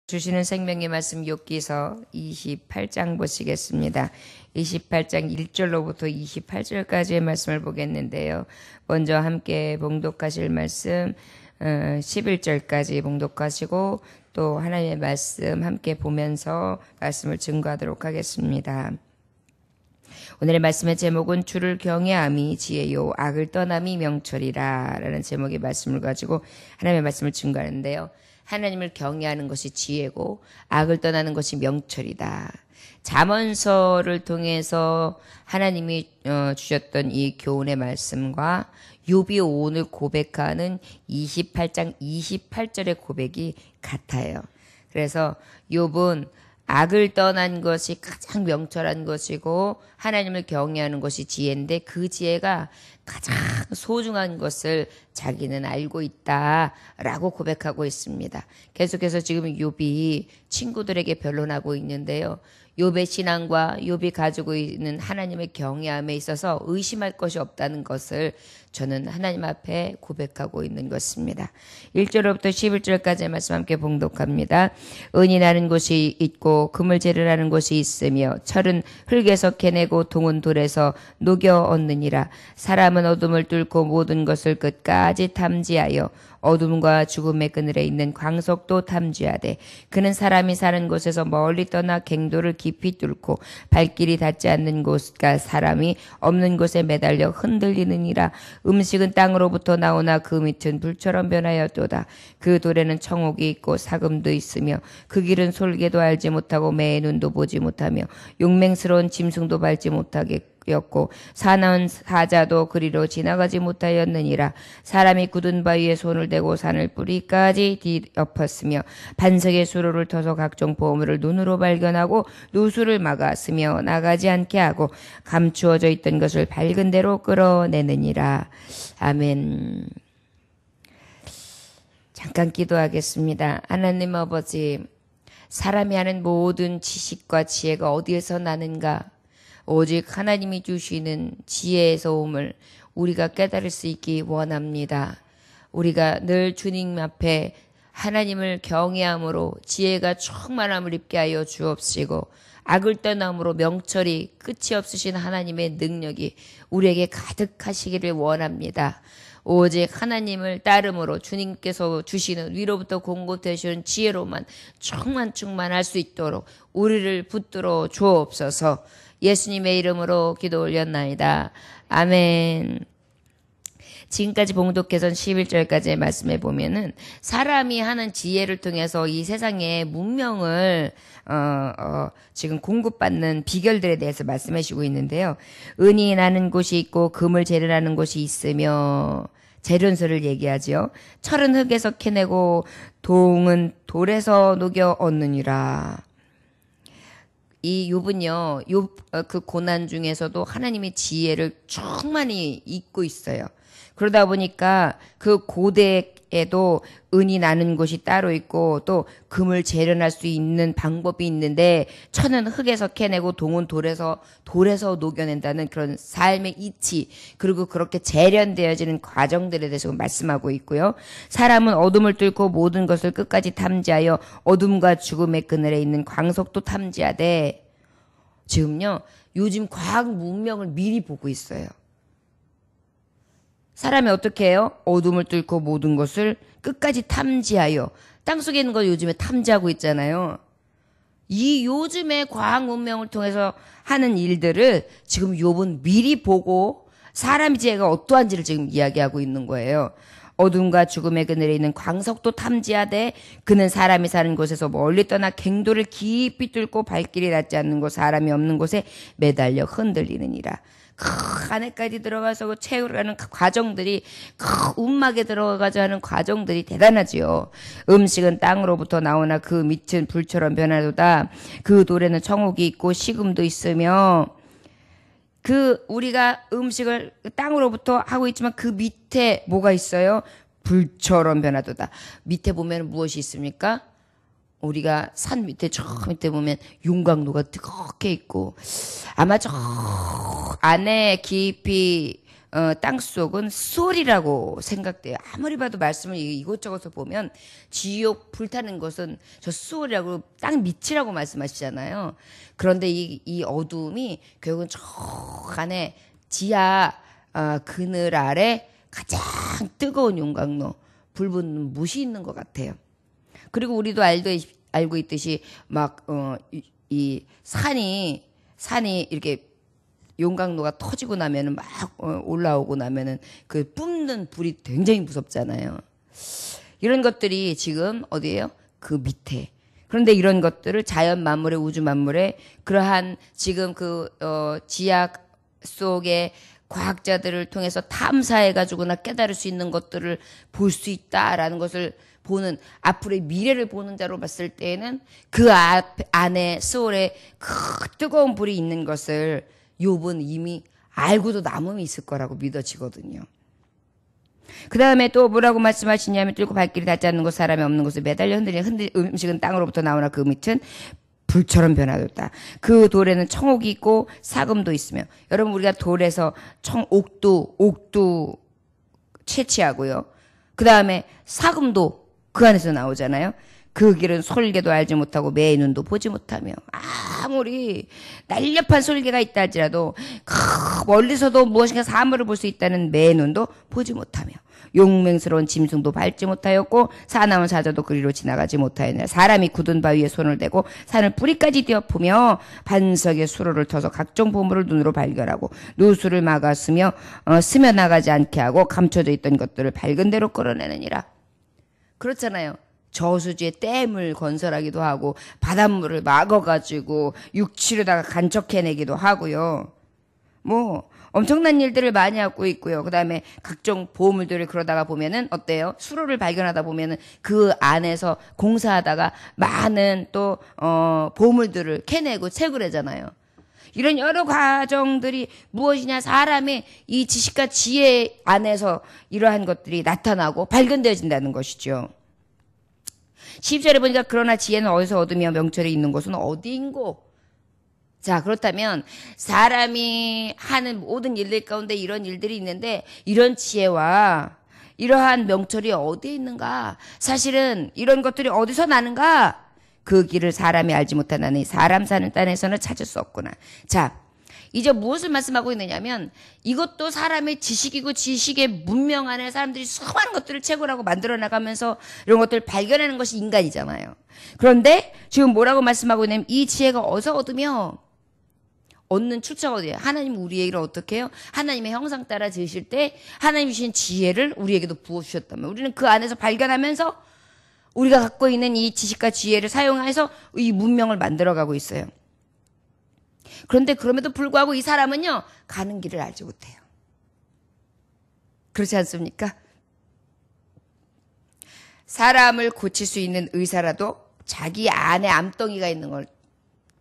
주시는 생명의 말씀 욥기서 28장 보시겠습니다. 28장 1절로부터 28절까지의 말씀을 보겠는데요. 먼저 함께 봉독하실 말씀 11절까지 봉독하시고 또 하나님의 말씀 함께 보면서 말씀을 증거하도록 하겠습니다. 오늘의 말씀의 제목은 주를 경외함이 지혜요 악을 떠남이 명철이라 라는 제목의 말씀을 가지고 하나님의 말씀을 증거하는데요. 하나님을 경외하는 것이 지혜고 악을 떠나는 것이 명철이다. 잠언서를 통해서 하나님이 주셨던 이 교훈의 말씀과 욥이 오늘 고백하는 28장 28절의 고백이 같아요. 그래서 욥은 악을 떠난 것이 가장 명철한 것이고 하나님을 경외하는 것이 지혜인데 그 지혜가 가장 소중한 것을 자기는 알고 있다라고 고백하고 있습니다. 계속해서 지금 욥이 친구들에게 변론하고 있는데요. 욥의 신앙과 욥이 가지고 있는 하나님의 경외함에 있어서 의심할 것이 없다는 것을 저는 하나님 앞에 고백하고 있는 것입니다. 1절부터 11절까지의 말씀 함께 봉독합니다. 은이 나는 곳이 있고 금을 재르라는 곳이 있으며 철은 흙에서 캐내고 동은 돌에서 녹여 얻느니라. 사람은 어둠을 뚫고 모든 것을 끝까지 탐지하여 어둠과 죽음의 그늘에 있는 광석도 탐지하되 그는 사람이 사는 곳에서 멀리 떠나 갱도를 깊이 뚫고 발길이 닿지 않는 곳과 사람이 없는 곳에 매달려 흔들리느니라. 음식은 땅으로부터 나오나 그 밑은 불처럼 변하였도다. 그 돌에는 청옥이 있고 사금도 있으며 그 길은 솔개도 알지 못하고 매의 눈도 보지 못하며 용맹스러운 짐승도 밟지 못하게 였고 사나운 사자도 그리로 지나가지 못하였느니라. 사람이 굳은 바위에 손을 대고 산을 뿌리까지 뒤엎었으며 반석의 수로를 터서 각종 보물을 눈으로 발견하고 누수를 막아 스며 나가지 않게 하고 감추어져 있던 것을 밝은 대로 끌어내느니라. 아멘. 잠깐 기도하겠습니다. 하나님 아버지, 사람이 하는 모든 지식과 지혜가 어디에서 나는가? 오직 하나님이 주시는 지혜에서 옴을 우리가 깨달을 수 있기 원합니다. 우리가 늘 주님 앞에 하나님을 경외함으로 지혜가 충만함을 입게 하여 주옵시고 악을 떠남으로 명철이 끝이 없으신 하나님의 능력이 우리에게 가득하시기를 원합니다. 오직 하나님을 따름으로 주님께서 주시는 위로부터 공급되시는 지혜로만 충만할 수 있도록 우리를 붙들어 주옵소서. 예수님의 이름으로 기도 올렸나이다. 아멘. 지금까지 봉독해선 11절까지의 말씀에 보면은 사람이 하는 지혜를 통해서 이 세상의 문명을 지금 공급받는 비결들에 대해서 말씀해 주고 있는데요. 은이 나는 곳이 있고 금을 재르라는 곳이 있으며 재련소를 얘기하죠. 철은 흙에서 캐내고 동은 돌에서 녹여 얻느니라. 이 욥은요, 그 고난 중에서도 하나님의 지혜를 충만히 잊고 있어요. 그러다 보니까 그 고대에도 은이 나는 곳이 따로 있고 또 금을 재련할 수 있는 방법이 있는데 천은 흙에서 캐내고 동은 돌에서 녹여낸다는 그런 삶의 이치, 그리고 그렇게 재련되어지는 과정들에 대해서 말씀하고 있고요. 사람은 어둠을 뚫고 모든 것을 끝까지 탐지하여 어둠과 죽음의 그늘에 있는 광석도 탐지하되, 지금요 요즘 과학 문명을 미리 보고 있어요. 사람이 어떻게 해요? 어둠을 뚫고 모든 것을 끝까지 탐지하여, 땅속에 있는 걸 요즘에 탐지하고 있잖아요. 이 요즘의 과학 문명을 통해서 하는 일들을 지금 욥은 미리 보고 사람의 지혜가 어떠한지를 지금 이야기하고 있는 거예요. 어둠과 죽음의 그늘에 있는 광석도 탐지하되 그는 사람이 사는 곳에서 멀리 떠나 갱도를 깊이 뚫고 발길이 닿지 않는 곳, 사람이 없는 곳에 매달려 흔들리느니라. 그 안에까지 들어가서 채우라는 과정들이, 그 움막에 들어가서 하는 과정들이 대단하지요. 음식은 땅으로부터 나오나 그 밑은 불처럼 변하도다. 그 돌에는 청옥이 있고 식음도 있으며, 우리가 음식을 땅으로부터 하고 있지만 그 밑에 뭐가 있어요? 불처럼 변하도다. 밑에 보면 무엇이 있습니까? 우리가 산 밑에, 저 밑에 보면 용광로가 뜨겁게 있고, 아마 저 안에 깊이 땅속은 수월이라고 생각돼요. 아무리 봐도 말씀을 이곳저곳에 보면 지옥 불타는 것은 저 수월이라고 땅 밑이라고 말씀하시잖아요. 그런데 이 어두움이 결국은 저 안에 지하 그늘 아래 가장 뜨거운 용광로 불붙는 못이 있는 것 같아요. 그리고 우리도 알고 있듯이 막 이 산이 이렇게 용광로가 터지고 나면은 막 올라오고 나면은 그 뿜는 불이 굉장히 무섭잖아요. 이런 것들이 지금 어디예요? 그 밑에. 그런데 이런 것들을 자연 만물의 우주 만물의 그러한 지금 지하 속에 과학자들을 통해서 탐사해가지고나 깨달을 수 있는 것들을 볼 수 있다라는 것을 보는 앞으로의 미래를 보는 자로 봤을 때에는 그 안에 스올에 그 뜨거운 불이 있는 것을 욥은 이미 알고도 남음이 있을 거라고 믿어지거든요. 그 다음에 또 뭐라고 말씀하시냐면 뚫고 발길이 닿지 않는 곳 사람이 없는 곳에 매달려 흔들리는 음식은 땅으로부터 나오나 그 밑은 불처럼 변화됐다. 그 돌에는 청옥이 있고 사금도 있으며 여러분 우리가 돌에서 옥도 채취하고요. 그 다음에 사금도 그 안에서 나오잖아요. 그 길은 솔개도 알지 못하고 매의 눈도 보지 못하며 아무리 날렵한 솔개가 있다 할지라도 멀리서도 무엇인가 사물을 볼 수 있다는 매의 눈도 보지 못하며 용맹스러운 짐승도 밟지 못하였고 사나운 사자도 그리로 지나가지 못하였느라 사람이 굳은 바위에 손을 대고 산을 뿌리까지 뛰어보며 반석에 수로를 터서 각종 보물을 눈으로 발견하고 누수를 막았으며 스며나가지 않게 하고 감춰져 있던 것들을 밝은 대로 끌어내느니라. 그렇잖아요. 저수지에 댐을 건설하기도 하고 바닷물을 막아가지고 육지로다가 간척해내기도 하고요. 뭐 엄청난 일들을 많이 하고 있고요. 그 다음에 각종 보물들을 그러다가 보면은 어때요? 수로를 발견하다 보면은 그 안에서 공사하다가 많은 또 보물들을 캐내고 채굴하잖아요. 이런 여러 과정들이 무엇이냐? 사람의 이 지식과 지혜 안에서 이러한 것들이 나타나고 발견되어진다는 것이죠. 10절에 보니까 그러나 지혜는 어디서 얻으며 명철이 있는 곳은 어디인고? 자, 그렇다면 사람이 하는 모든 일들 가운데 이런 일들이 있는데 이런 지혜와 이러한 명철이 어디에 있는가? 사실은 이런 것들이 어디서 나는가? 그 길을 사람이 알지 못하나니 사람 사는 땅에서는 찾을 수 없구나. 자, 이제 무엇을 말씀하고 있느냐면 이것도 사람의 지식이고 지식의 문명 안에 사람들이 수많은 것들을 채굴하고 만들어 나가면서 이런 것들을 발견하는 것이 인간이잖아요. 그런데 지금 뭐라고 말씀하고 있냐면 이 지혜가 어디서 얻으며 얻는 출처가 어디예요? 하나님 우리에게를 어떻게 해요? 하나님의 형상 따라 지으실 때 하나님 주신 지혜를 우리에게도 부어주셨다면 우리는 그 안에서 발견하면서 우리가 갖고 있는 이 지식과 지혜를 사용해서 이 문명을 만들어가고 있어요. 그런데 그럼에도 불구하고 이 사람은요, 가는 길을 알지 못해요. 그렇지 않습니까? 사람을 고칠 수 있는 의사라도 자기 안에 암덩이가 있는 걸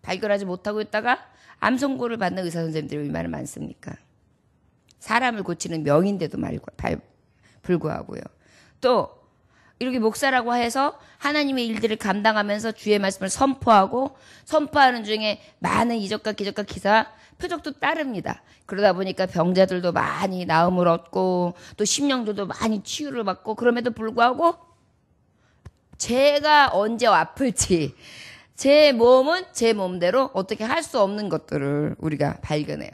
발견하지 못하고 있다가 암 선고를 받는 의사 선생님들이 얼마나 많습니까? 사람을 고치는 명인데도 불구하고요. 또 이렇게 목사라고 해서 하나님의 일들을 감당하면서 주의 말씀을 선포하는 중에 많은 이적과 기적과 기사, 표적도 따릅니다. 그러다 보니까 병자들도 많이 나음을 얻고 또 심령들도 많이 치유를 받고 그럼에도 불구하고 제가 언제 아플지 제 몸은 제 몸대로 어떻게 할 수 없는 것들을 우리가 발견해요.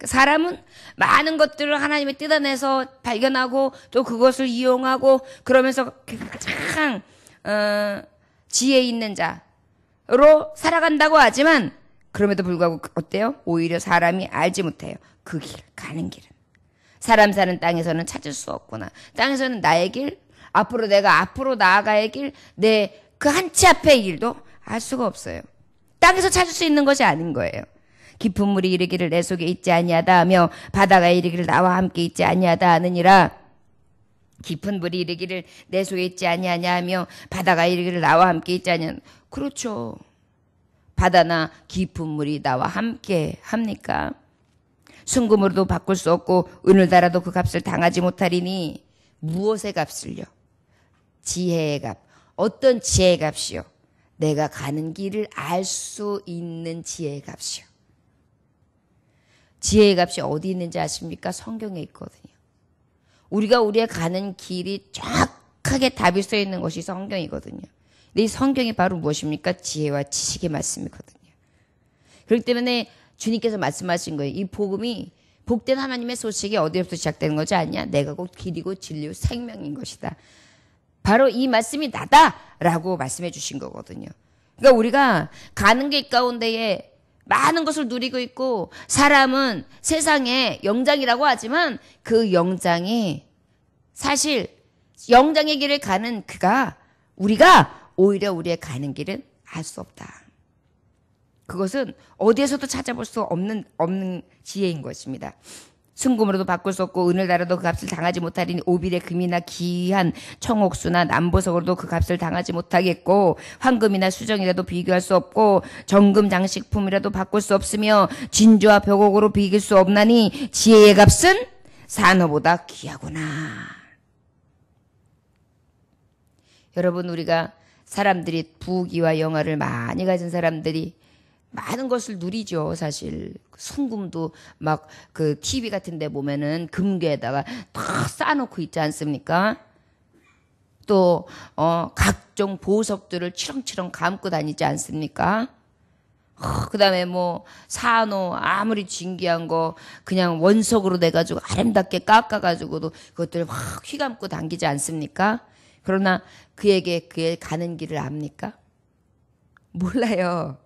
사람은 많은 것들을 하나님의 뜻 안에서 발견하고 또 그것을 이용하고 그러면서 가장 지혜 있는 자로 살아간다고 하지만 그럼에도 불구하고 어때요? 오히려 사람이 알지 못해요. 그 길, 가는 길은. 사람 사는 땅에서는 찾을 수 없구나. 땅에서는 나의 길, 내가 앞으로 나아가야 길, 내 그 한 치 앞의 길도 알 수가 없어요. 땅에서 찾을 수 있는 것이 아닌 거예요. 깊은 물이 이르기를 내 속에 있지 아니하다 하며 바다가 이르기를 나와 함께 있지 아니하다 하느니라. 깊은 물이 이르기를 내 속에 있지 아니하냐 하며 바다가 이르기를 나와 함께 있지 아니하냐. 그렇죠. 바다나 깊은 물이 나와 함께 합니까? 순금으로도 바꿀 수 없고 은을 달아도 그 값을 당하지 못하리니 무엇의 값을요? 지혜의 값. 어떤 지혜의 값이요? 내가 가는 길을 알 수 있는 지혜의 값이요. 지혜의 값이 어디 있는지 아십니까? 성경에 있거든요. 우리가 우리의 가는 길이 정확하게 답이 써 있는 것이 성경이거든요. 근데 이 성경이 바로 무엇입니까? 지혜와 지식의 말씀이거든요. 그렇기 때문에 주님께서 말씀하신 거예요. 이 복음이 복된 하나님의 소식이 어디로부터 시작되는 거지 않냐? 내가 곧 길이고 진리요 생명인 것이다. 바로 이 말씀이 나다라고 말씀해 주신 거거든요. 그러니까 우리가 가는 길 가운데에 많은 것을 누리고 있고 사람은 세상의 영장이라고 하지만 그 영장이 사실 영장의 길을 가는 우리가 오히려 우리의 가는 길은 알 수 없다. 그것은 어디에서도 찾아볼 수 없는 지혜인 것입니다. 순금으로도 바꿀 수 없고 은을 달아도 그 값을 당하지 못하리니 오빌의 금이나 귀한 청옥수나 남보석으로도 그 값을 당하지 못하겠고 황금이나 수정이라도 비교할 수 없고 정금 장식품이라도 바꿀 수 없으며 진주와 벽옥으로 비길 수 없나니 지혜의 값은 산호보다 귀하구나. 여러분, 우리가 사람들이 부귀와 영화를 많이 가진 사람들이 많은 것을 누리죠. 사실 순금도 막 그 TV 같은 데 보면은 금괴에다가 다 쌓아놓고 있지 않습니까? 또 각종 보석들을 치렁치렁 감고 다니지 않습니까? 그다음에 뭐 산호 아무리 진귀한 거 그냥 원석으로 내가지고 아름답게 깎아가지고도 그것들 확 휘감고 당기지 않습니까? 그러나 그에게 그의 가는 길을 압니까? 몰라요.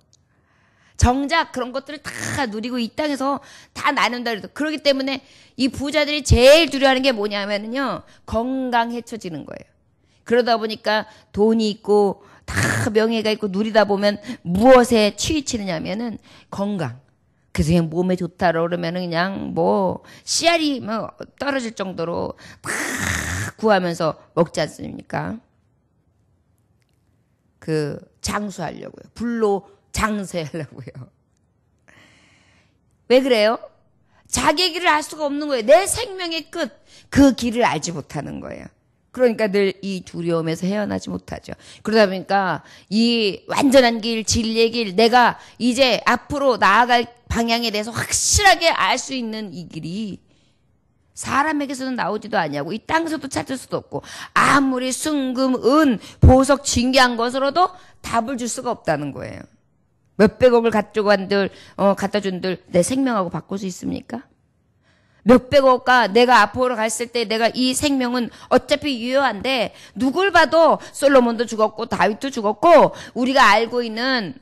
정작 그런 것들을 다 누리고 이 땅에서 다 나눈다 그래도 그렇기 때문에 이 부자들이 제일 두려워하는 게 뭐냐면요, 건강해쳐지는 거예요. 그러다 보니까 돈이 있고 다 명예가 있고 누리다 보면 무엇에 치이치느냐면은 건강. 그래서 그냥 몸에 좋다고 그러면은 그냥 뭐 씨알이 뭐 떨어질 정도로 다 구하면서 먹지 않습니까? 그 장수하려고요. 불로 장세하려고요. 왜 그래요? 자기의 길을 알 수가 없는 거예요. 내 생명의 끝, 그 길을 알지 못하는 거예요. 그러니까 늘 이 두려움에서 헤어나지 못하죠. 그러다 보니까 이 완전한 길, 진리의 길, 내가 이제 앞으로 나아갈 방향에 대해서 확실하게 알 수 있는 이 길이 사람에게서는 나오지도 아니하고 이 땅에서도 찾을 수도 없고 아무리 순금, 은, 보석, 진귀한 것으로도 답을 줄 수가 없다는 거예요. 몇백억을 갖다 준들 내 생명하고 바꿀 수 있습니까? 몇백억과 내가 앞으로 갔을 때 내가 이 생명은 어차피 유효한데 누굴 봐도 솔로몬도 죽었고 다윗도 죽었고 우리가 알고 있는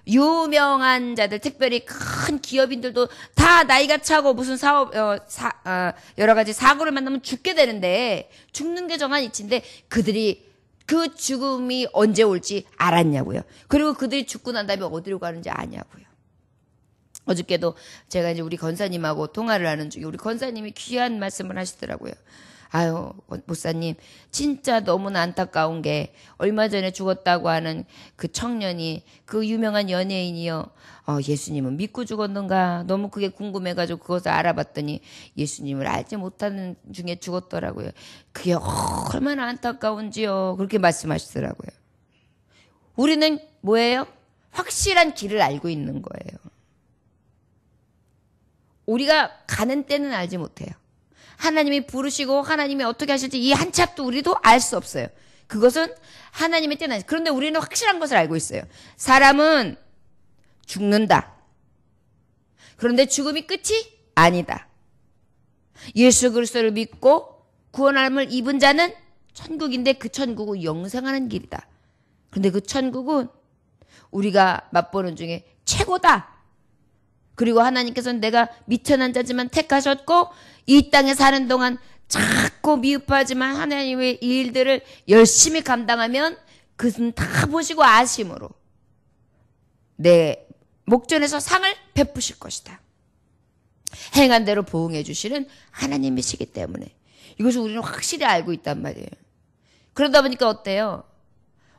유명한 자들, 특별히 큰 기업인들도 다 나이가 차고 무슨 여러 가지 사고를 만나면 죽게 되는데 죽는 게 정한 이치인데 그들이 그 죽음이 언제 올지 알았냐고요. 그리고 그들이 죽고 난 다음에 어디로 가는지 아냐고요. 어저께도 제가 이제 우리 권사님하고 통화를 하는 중에 우리 권사님이 귀한 말씀을 하시더라고요. 아유, 목사님, 진짜 너무나 안타까운 게 얼마 전에 죽었다고 하는 그 청년이 그 유명한 연예인이요. 예수님은 믿고 죽었는가? 너무 그게 궁금해가지고 그것을 알아봤더니 예수님을 알지 못하는 중에 죽었더라고요. 그게 얼마나 안타까운지요. 그렇게 말씀하시더라고요. 우리는 뭐예요? 확실한 길을 알고 있는 거예요. 우리가 가는 때는 알지 못해요. 하나님이 부르시고 하나님이 어떻게 하실지 이 한 치 앞도 우리도 알 수 없어요. 그것은 하나님의 때는 아니죠. 그런데 우리는 확실한 것을 알고 있어요. 사람은 죽는다. 그런데 죽음이 끝이 아니다. 예수 그리스도를 믿고 구원함을 입은 자는 천국인데 그 천국은 영생하는 길이다. 그런데 그 천국은 우리가 맛보는 중에 최고다. 그리고 하나님께서는 내가 미천한 자지만 택하셨고 이 땅에 사는 동안 자꾸 미흡하지만 하나님의 일들을 열심히 감당하면 그것은 다 보시고 아심으로 내 목전에서 상을 베푸실 것이다. 행한 대로 보응해 주시는 하나님이시기 때문에 이것을 우리는 확실히 알고 있단 말이에요. 그러다 보니까 어때요?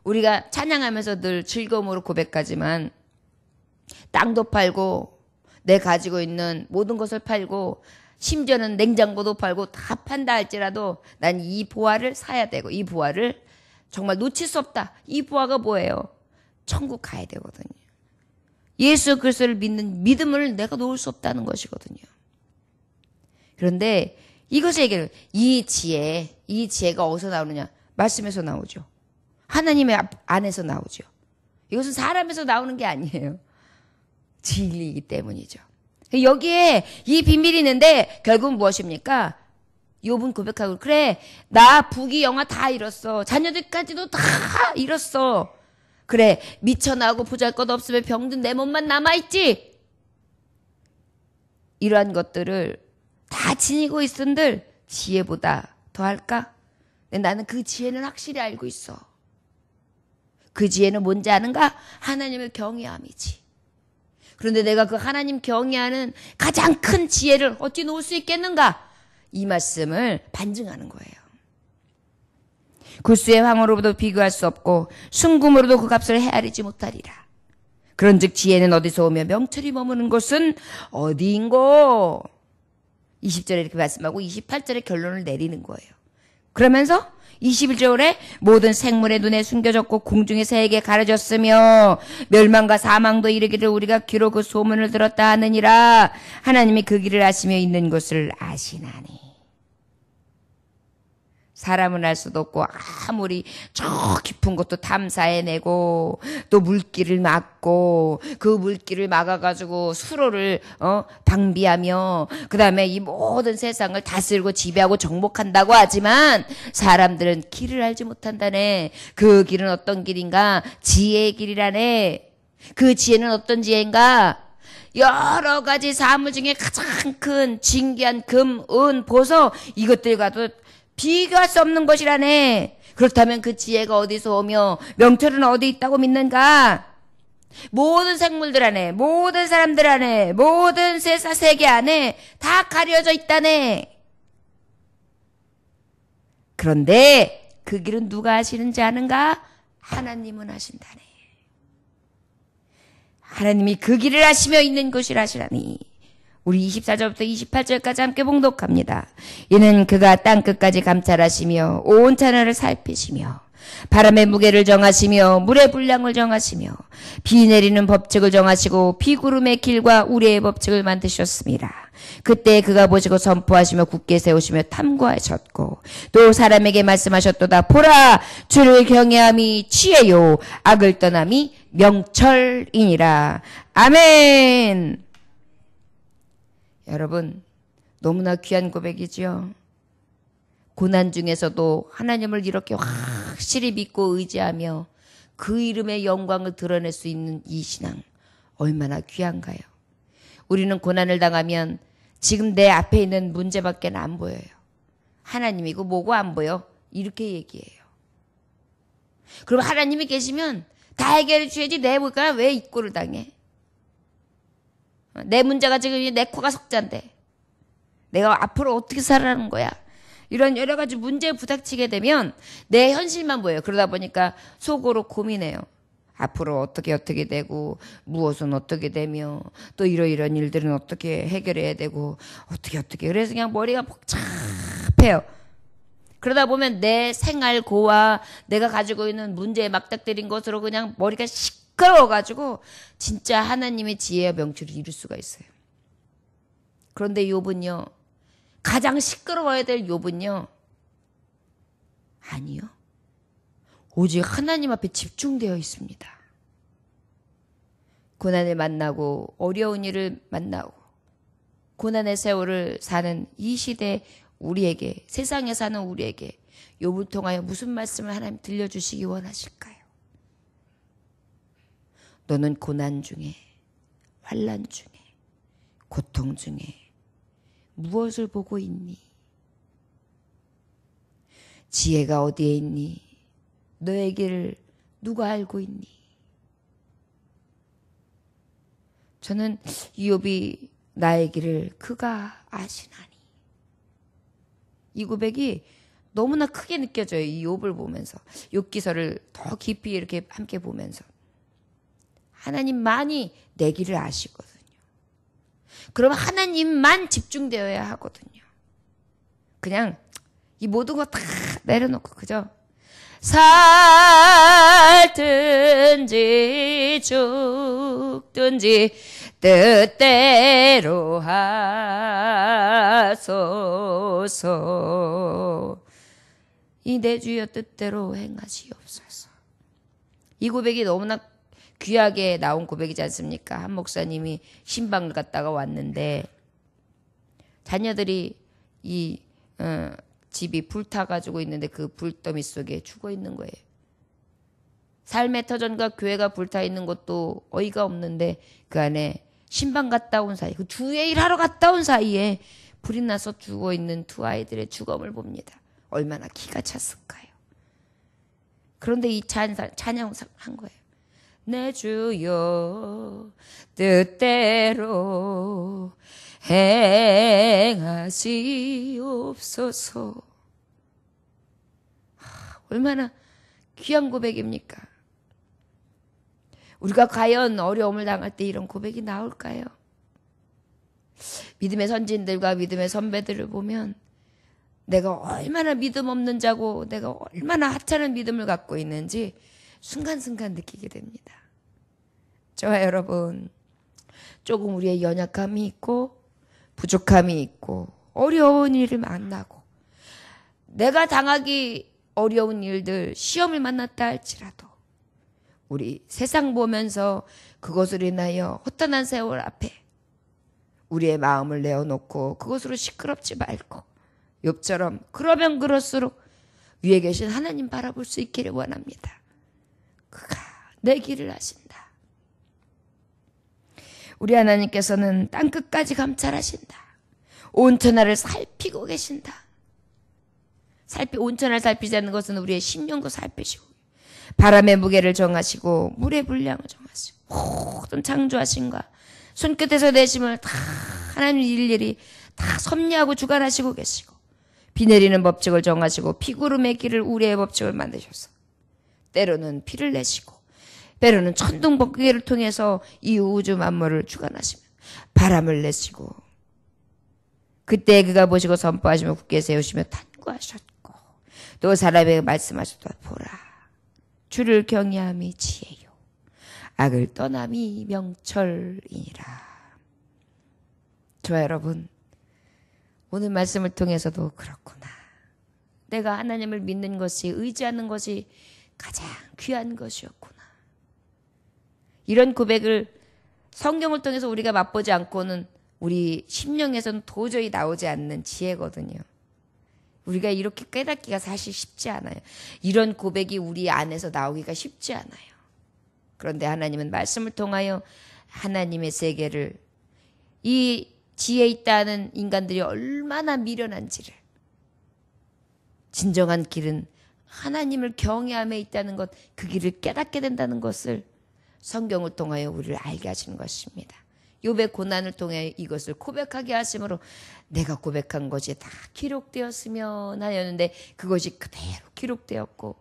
우리가 찬양하면서 늘 즐거움으로 고백하지만 땅도 팔고 내 가지고 있는 모든 것을 팔고 심지어는 냉장고도 팔고 다 판다 할지라도 난 이 보화를 사야 되고 이 보화를 정말 놓칠 수 없다. 이 보화가 뭐예요? 천국 가야 되거든요. 예수 그리스도를 믿는 믿음을 내가 놓을 수 없다는 것이거든요. 그런데 이것을 얘기해요. 이 지혜가 어디서 나오느냐? 말씀에서 나오죠. 하나님의 안에서 나오죠. 이것은 사람에서 나오는 게 아니에요. 진리이기 때문이죠. 여기에 이 비밀이 있는데 결국은 무엇입니까? 욥은 고백하고 그래 나 부귀 영화 다 잃었어. 자녀들까지도 다 잃었어. 그래 미쳐나고 보잘것 없으면 병든 내 몸만 남아있지. 이러한 것들을 다 지니고 있은들 지혜보다 더할까? 나는 그 지혜는 확실히 알고 있어. 그 지혜는 뭔지 아는가? 하나님을 경외함이지. 그런데 내가 그 하나님 경외하는 가장 큰 지혜를 어찌 놓을 수 있겠는가? 이 말씀을 반증하는 거예요. 굴수의 황으로도 비교할 수 없고 순금으로도 그 값을 헤아리지 못하리라. 그런즉 지혜는 어디서 오며 명철이 머무는 곳은 어디인고? 20절에 이렇게 말씀하고 28절에 결론을 내리는 거예요. 그러면서 21절에 모든 생물의 눈에 숨겨졌고 공중의 새에게 가려졌으며 멸망과 사망도 이르기를 우리가 귀로 그 소문을 들었다 하느니라. 하나님이 그 길을 아시며 있는 곳을 아시나니. 사람은 알 수도 없고 아무리 저 깊은 곳도 탐사해내고 또 물길을 막고 그 물길을 막아가지고 수로를 방비하며 그 다음에 이 모든 세상을 다스리고 지배하고 정복한다고 하지만 사람들은 길을 알지 못한다네. 그 길은 어떤 길인가? 지혜의 길이라네. 그 지혜는 어떤 지혜인가? 여러 가지 사물 중에 가장 큰 진귀한 금, 은, 보석 이것들과도 비교할 수 없는 것이라네. 그렇다면 그 지혜가 어디서 오며 명철은 어디 있다고 믿는가? 모든 생물들 안에, 모든 사람들 안에, 모든 세계 안에 다 가려져 있다네. 그런데 그 길은 누가 하시는지 아는가? 하나님은 하신다네. 하나님이 그 길을 하시며 있는 곳이라 하시라니. 우리 24절부터 28절까지 함께 봉독합니다. 이는 그가 땅끝까지 감찰하시며 온 자녀를 살피시며 바람의 무게를 정하시며 물의 분량을 정하시며 비 내리는 법칙을 정하시고 비구름의 길과 우레의 법칙을 만드셨습니다. 그때 그가 보시고 선포하시며 굳게 세우시며 탐구하셨고 또 사람에게 말씀하셨도다. 보라 주를 경외함이 지혜요 악을 떠남이 명철이니라. 아멘. 여러분 너무나 귀한 고백이지요. 고난 중에서도 하나님을 이렇게 확실히 믿고 의지하며 그 이름의 영광을 드러낼 수 있는 이 신앙 얼마나 귀한가요. 우리는 고난을 당하면 지금 내 앞에 있는 문제밖에 안 보여요. 하나님이고 뭐고 안 보여 이렇게 얘기해요. 그럼 하나님이 계시면 다 해결해 주셔야지 내가 왜 이 꼴을 당해. 내 문제가 지금 내 코가 석잔데 내가 앞으로 어떻게 살아가는 거야. 이런 여러 가지 문제에 부닥치게 되면 내 현실만 보여요. 그러다 보니까 속으로 고민해요. 앞으로 어떻게 되고 무엇은 어떻게 되며 또 이런 일들은 어떻게 해결해야 되고 어떻게 그래서 그냥 머리가 복잡해요. 그러다 보면 내 생활고와 내가 가지고 있는 문제에 막닥뜨린 것으로 그냥 머리가 시끄러워가지고 진짜 하나님의 지혜와 명철을 이룰 수가 있어요. 그런데 욥은요. 가장 시끄러워야 될 욥은요. 아니요. 오직 하나님 앞에 집중되어 있습니다. 고난을 만나고 어려운 일을 만나고 고난의 세월을 사는 이 시대 우리에게 세상에 사는 우리에게 욥을 통하여 무슨 말씀을 하나님 들려주시기 원하실까요? 너는 고난 중에 환난 중에 고통 중에 무엇을 보고 있니? 지혜가 어디에 있니? 너의 길을 누가 알고 있니? 저는 욥이 나의 길을 그가 아시나니. 이 고백이 너무나 크게 느껴져요. 이 욥을 보면서. 욥기서를 더 깊이 이렇게 함께 보면서. 하나님만이 내 길을 아시거든요. 그럼 하나님만 집중되어야 하거든요. 그냥 이 모든 거 다 내려놓고 그죠? 살든지 죽든지 뜻대로 하소서. 이 내 주여 뜻대로 행하시옵소서. 이 고백이 너무나 귀하게 나온 고백이지 않습니까? 한 목사님이 신방을 갔다가 왔는데 자녀들이 이 집이 불타가지고 있는데 그 불더미 속에 죽어 있는 거예요. 삶의 터전과 교회가 불타 있는 것도 어이가 없는데 그 안에 신방 갔다 온 사이, 그 주의 일하러 갔다 온 사이에 불이 나서 죽어 있는 두 아이들의 죽음을 봅니다. 얼마나 기가 찼을까요? 그런데 이 찬양을 한 거예요. 내 주여 뜻대로 행하시옵소서. 얼마나 귀한 고백입니까? 우리가 과연 어려움을 당할 때 이런 고백이 나올까요? 믿음의 선진들과 믿음의 선배들을 보면 내가 얼마나 믿음 없는 자고 내가 얼마나 하찮은 믿음을 갖고 있는지 순간순간 느끼게 됩니다. 저와 여러분, 조금 우리의 연약함이 있고 부족함이 있고 어려운 일을 만나고 내가 당하기 어려운 일들, 시험을 만났다 할지라도 우리 세상 보면서 그것으로 인하여 허탄한 세월 앞에 우리의 마음을 내어놓고 그것으로 시끄럽지 말고 욥처럼 그러면 그럴수록 위에 계신 하나님 바라볼 수 있기를 원합니다. 그가 내 길을 아신다. 우리 하나님께서는 땅끝까지 감찰하신다. 온천하를 살피고 계신다. 온천하를 살피자는 것은 우리의 심령도 살피시고 바람의 무게를 정하시고 물의 분량을 정하시고 모든 창조하신과 손끝에서 내심을 다 하나님 일일이 다 섭리하고 주관하시고 계시고 비 내리는 법칙을 정하시고 피구름의 길을 우레의 법칙을 만드셔서 때로는 피를 내시고 때로는 천둥 번개를 통해서 이 우주 만물을 주관하시며 바람을 내시고 그때 그가 보시고 선포하시며 굳게 세우시며 탄구하셨고 또 사람에게 말씀하셨다. 보라, 주를 경외함이 지혜요 악을 떠남이 명철이니라. 저와 여러분, 오늘 말씀을 통해서도 그렇구나. 내가 하나님을 믿는 것이, 의지하는 것이 가장 귀한 것이었구나. 이런 고백을 성경을 통해서 우리가 맛보지 않고는 우리 심령에서는 도저히 나오지 않는 지혜거든요. 우리가 이렇게 깨닫기가 사실 쉽지 않아요. 이런 고백이 우리 안에서 나오기가 쉽지 않아요. 그런데 하나님은 말씀을 통하여 하나님의 세계를, 이 지혜 있다는 인간들이 얼마나 미련한지를, 진정한 길은 하나님을 경외함에 있다는 것, 그 길을 깨닫게 된다는 것을 성경을 통하여 우리를 알게 하시는 것입니다. 욥의 고난을 통해 이것을 고백하게 하심으로 내가 고백한 것이 다 기록되었으면 하였는데 그것이 그대로 기록되었고,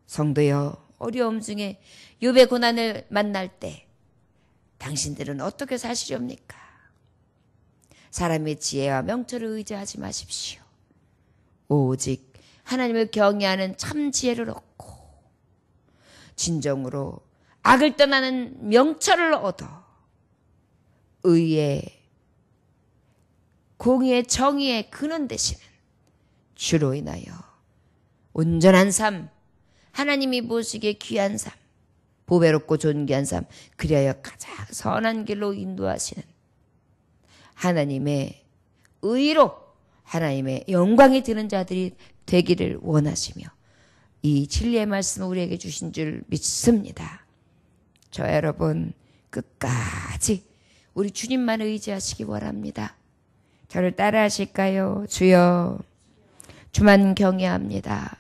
성도여, 어려움 중에 욥의 고난을 만날 때 당신들은 어떻게 사시렵니까? 사람의 지혜와 명철을 의지하지 마십시오. 오직 하나님을 경외하는 참 지혜를 얻고 진정으로 악을 떠나는 명철을 얻어 의의, 공의의, 정의의 근원 되시는 주로 인하여 온전한 삶, 하나님이 보시기에 귀한 삶, 보배롭고 존귀한 삶, 그리하여 가장 선한 길로 인도하시는 하나님의 의로 하나님의 영광이 드는 자들이 되기를 원하시며 이 진리의 말씀을 우리에게 주신 줄 믿습니다. 저 여러분, 끝까지 우리 주님만 의지하시기 원합니다. 저를 따라 하실까요? 주여, 주만 경외합니다.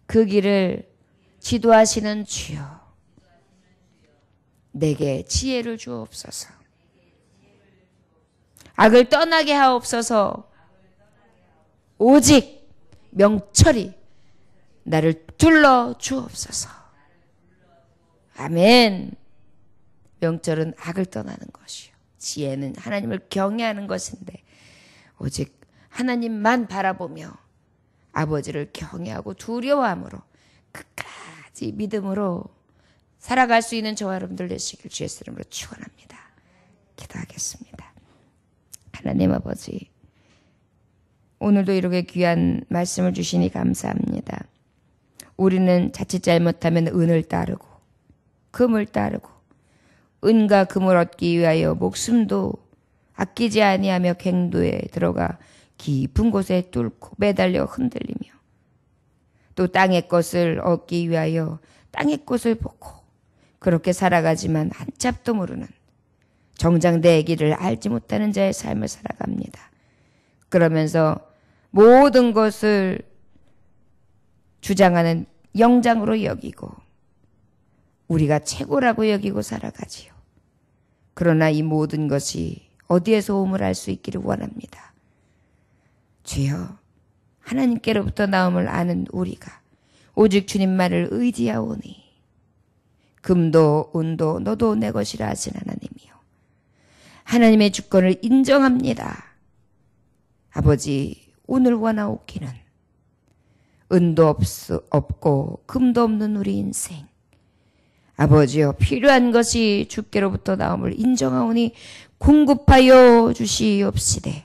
그 길을 지도하시는 주여, 내게 지혜를 주옵소서. 악을 떠나게 하옵소서. 오직 명철이 나를 둘러 주옵소서. 아멘. 명철은 악을 떠나는 것이요, 지혜는 하나님을 경외하는 것인데 오직 하나님만 바라보며 아버지를 경외하고 두려워함으로 끝까지 믿음으로 살아갈 수 있는 저와 여러분들 되시길 주의 이름으로 축원합니다. 기도하겠습니다. 하나님 아버지, 오늘도 이렇게 귀한 말씀을 주시니 감사합니다. 우리는 자칫 잘못하면 은을 따르고 금을 따르고 은과 금을 얻기 위하여 목숨도 아끼지 아니하며 갱도에 들어가 깊은 곳에 뚫고 매달려 흔들리며 또 땅의 것을 얻기 위하여 땅의 것을 보고 그렇게 살아가지만 한참도 모르는 정작 내 길을 알지 못하는 자의 삶을 살아갑니다. 그러면서 모든 것을 주장하는 영장으로 여기고 우리가 최고라고 여기고 살아가지요. 그러나 이 모든 것이 어디에서 옴을 알 수 있기를 원합니다. 주여, 하나님께로부터 나옴을 아는 우리가 오직 주님만을 의지하오니 금도 은도 너도 내 것이라 하신 하나님이요. 하나님의 주권을 인정합니다. 아버지, 오늘 원하옵기는 은도 없고 금도 없는 우리 인생. 아버지여, 필요한 것이 주께로부터 나옴을 인정하오니 공급하여 주시옵시되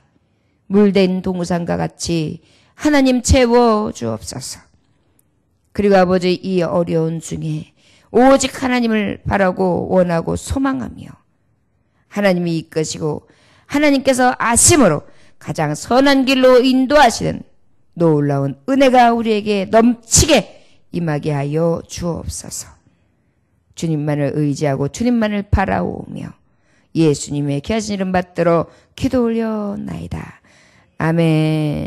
물된 동산과 같이 하나님 채워 주옵소서. 그리고 아버지, 이 어려운 중에 오직 하나님을 바라고 원하고 소망하며 하나님이 이끄시고 하나님께서 아심으로 가장 선한 길로 인도하시는 놀라운 은혜가 우리에게 넘치게 임하게 하여 주옵소서. 주님만을 의지하고 주님만을 바라오며 예수님의 귀하신 이름 받들어 기도 올려나이다. 아멘.